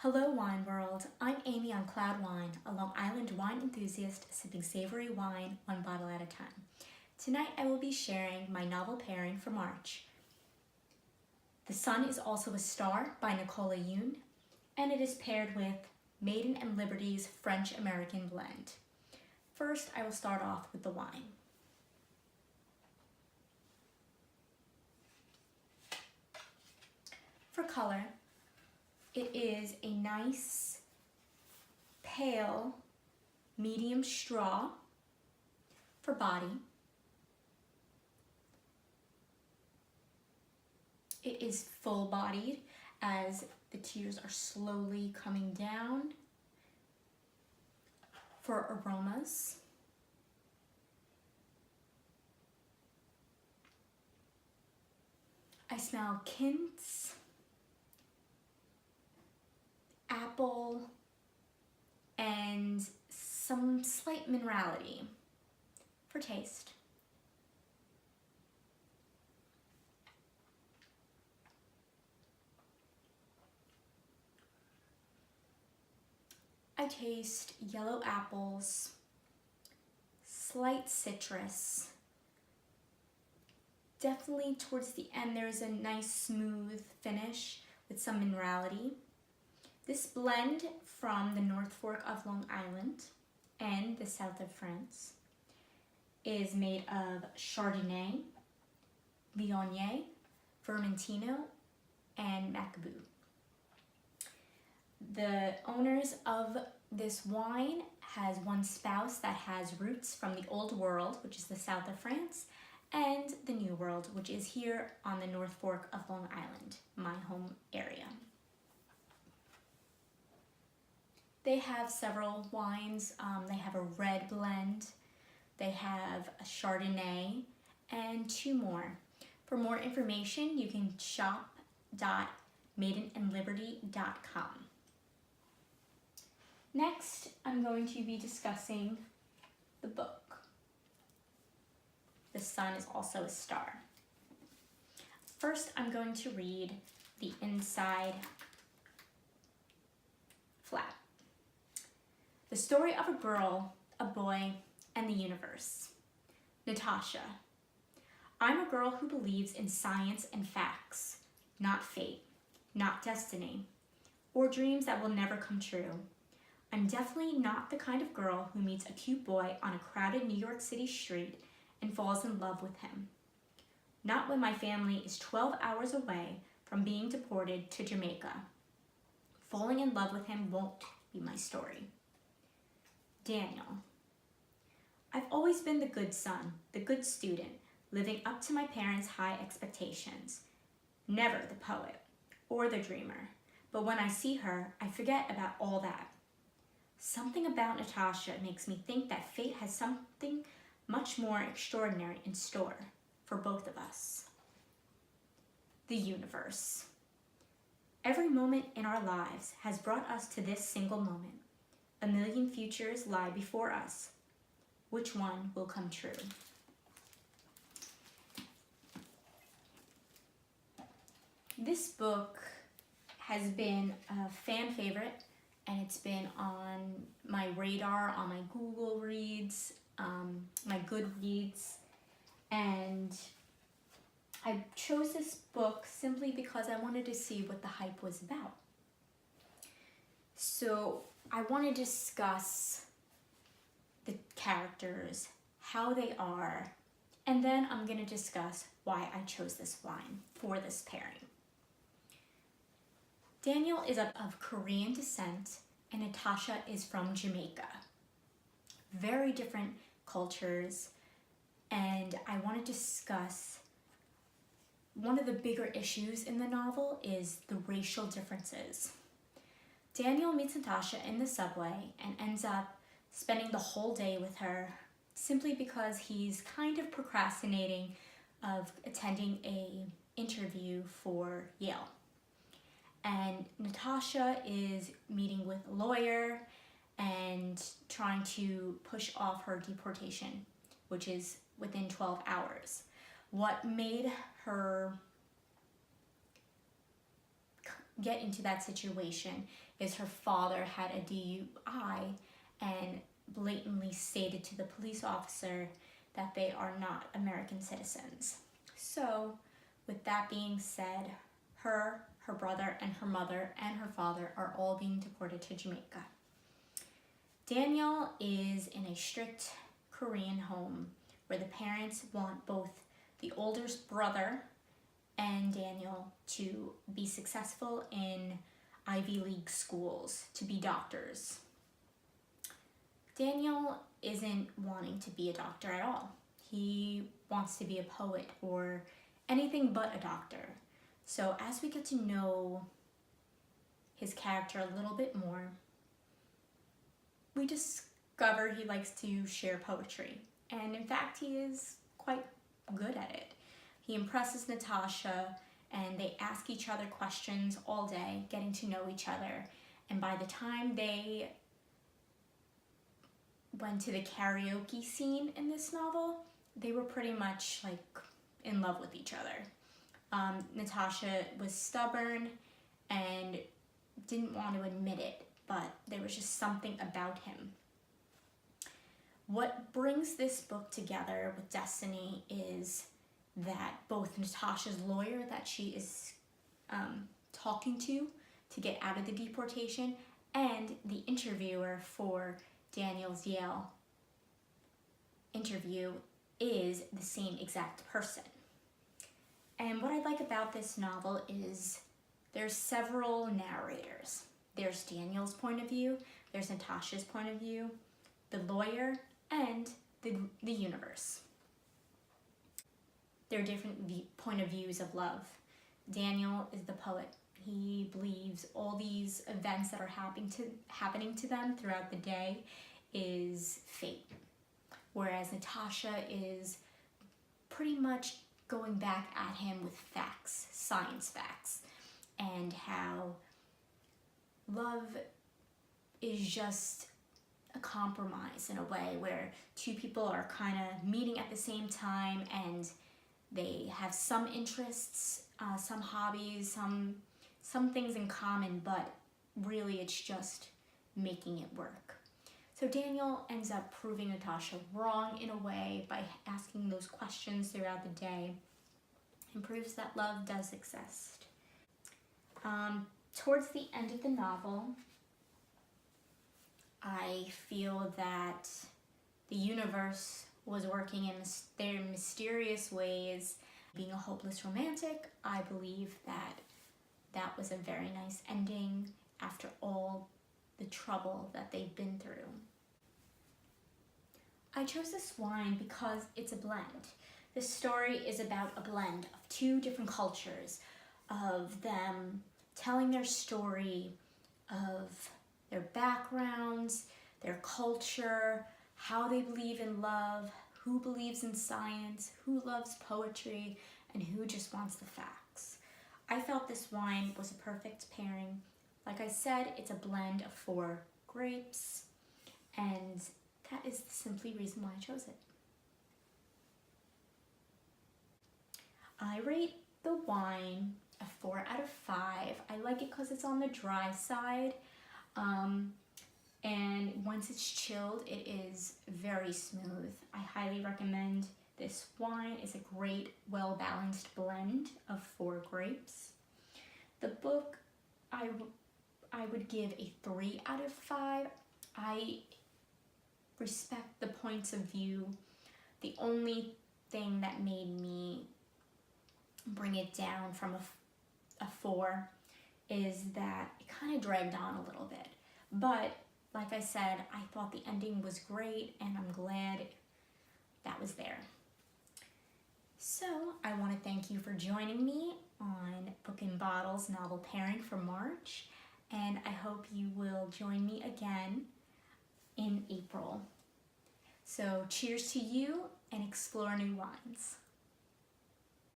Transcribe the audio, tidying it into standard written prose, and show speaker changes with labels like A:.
A: Hello Wine World, I'm Amy on Cloud Wine, a Long Island wine enthusiast sipping savory wine one bottle at a time. Tonight I will be sharing my novel pairing for March. The Sun is Also a Star by Nicola Yoon, and it is paired with Maiden and Liberty's French-American blend. First, I will start off with the wine. For color, it is a nice, pale, medium straw. For body, it is full-bodied as the tears are slowly coming down. For aromas, I smell quince, apple, and some slight minerality. For taste, I taste yellow apples, slight citrus. Definitely towards the end there's a nice smooth finish with some minerality. This blend from the North Fork of Long Island and the south of France is made of Chardonnay, Viognier, Vermentino, and Macabou. The owners of this wine has one spouse that has roots from the Old World, which is the south of France, and the New World, which is here on the North Fork of Long Island, my home area. They have several wines. They have a red blend, they have a Chardonnay, and two more. For more information, you can shop.maidenandliberty.com. Next, I'm going to be discussing the book, The Sun is Also a Star. First, I'm going to read the inside flap. The story of a girl, a boy, and the universe. Natasha. I'm a girl who believes in science and facts, not fate, not destiny, or dreams that will never come true. I'm definitely not the kind of girl who meets a cute boy on a crowded New York City street and falls in love with him. Not when my family is 12 hours away from being deported to Jamaica. Falling in love with him won't be my story. Daniel. I've always been the good son, the good student, living up to my parents' high expectations. Never the poet or the dreamer, but when I see her, I forget about all that. Something about Natasha makes me think that fate has something much more extraordinary in store for both of us. The universe. Every moment in our lives has brought us to this single moment. A million futures lie before us. Which one will come true? This book has been a fan favorite, and it's been on my radar, on my Google Reads, my Goodreads, and I chose this book simply because I wanted to see what the hype was about. So I want to discuss the characters, how they are, and then I'm going to discuss why I chose this wine for this pairing. Daniel is of Korean descent and Natasha is from Jamaica. Very different cultures, and I want to discuss one of the bigger issues in the novel is the racial differences. Daniel meets Natasha in the subway and ends up spending the whole day with her simply because he's kind of procrastinating of attending an interview for Yale. And Natasha is meeting with a lawyer and trying to push off her deportation, which is within 12 hours. What made her get into that situation is her father had a DUI and blatantly stated to the police officer that they are not American citizens. So, with that being said, her brother, and her mother, and her father are all being deported to Jamaica. Daniel is in a strict Korean home where the parents want both the older brother and Daniel to be successful in Ivy League schools, to be doctors. Daniel isn't wanting to be a doctor at all. He wants to be a poet or anything but a doctor. So as we get to know his character a little bit more, we discover he likes to share poetry. And in fact, he is quite good at it. He impresses Natasha, and they ask each other questions all day, getting to know each other. And by the time they went to the karaoke scene in this novel, they were pretty much like in love with each other. Natasha was stubborn and didn't want to admit it, but there was just something about him. What brings this book together with Destiny is that both Natasha's lawyer that she is talking to get out of the deportation, and the interviewer for Daniel's Yale interview is the same exact person. And what I like about this novel is there's several narrators. There's Daniel's point of view, there's Natasha's point of view, the lawyer, and the universe. There are different point of views of love. Daniel is the poet. He believes all these events that are happening to them throughout the day is fate. Whereas Natasha is pretty much going back at him with facts, science facts, and how love is just a compromise in a way where two people are kind of meeting at the same time and they have some interests, some hobbies, some things in common, but really it's just making it work. So Daniel ends up proving Natasha wrong in a way by asking those questions throughout the day, and proves that love does exist. Towards the end of the novel, I feel that the universe was working in their mysterious ways. Being a hopeless romantic, I believe that was a very nice ending after all the trouble that they've been through. I chose this wine because it's a blend. This story is about a blend of two different cultures, of them telling their story, of their backgrounds, their culture, how they believe in love, who believes in science, who loves poetry, and who just wants the facts. I felt this wine was a perfect pairing. Like I said, it's a blend of 4 grapes, and that is the simply reason why I chose it. I rate the wine a 4 out of 5. I like it because it's on the dry side, and once it's chilled, it is very smooth. I highly recommend this wine. It's a great, well-balanced blend of 4 grapes. The book, I would give a 3 out of 5. I respect the points of view. The only thing that made me bring it down from a 4 is that it kind of dragged on a little bit. But like I said, I thought the ending was great, and I'm glad that was there. So I want to thank you for joining me on Book and Bottles novel pairing for March, and I hope you will join me again in April. So cheers to you, and explore new wines.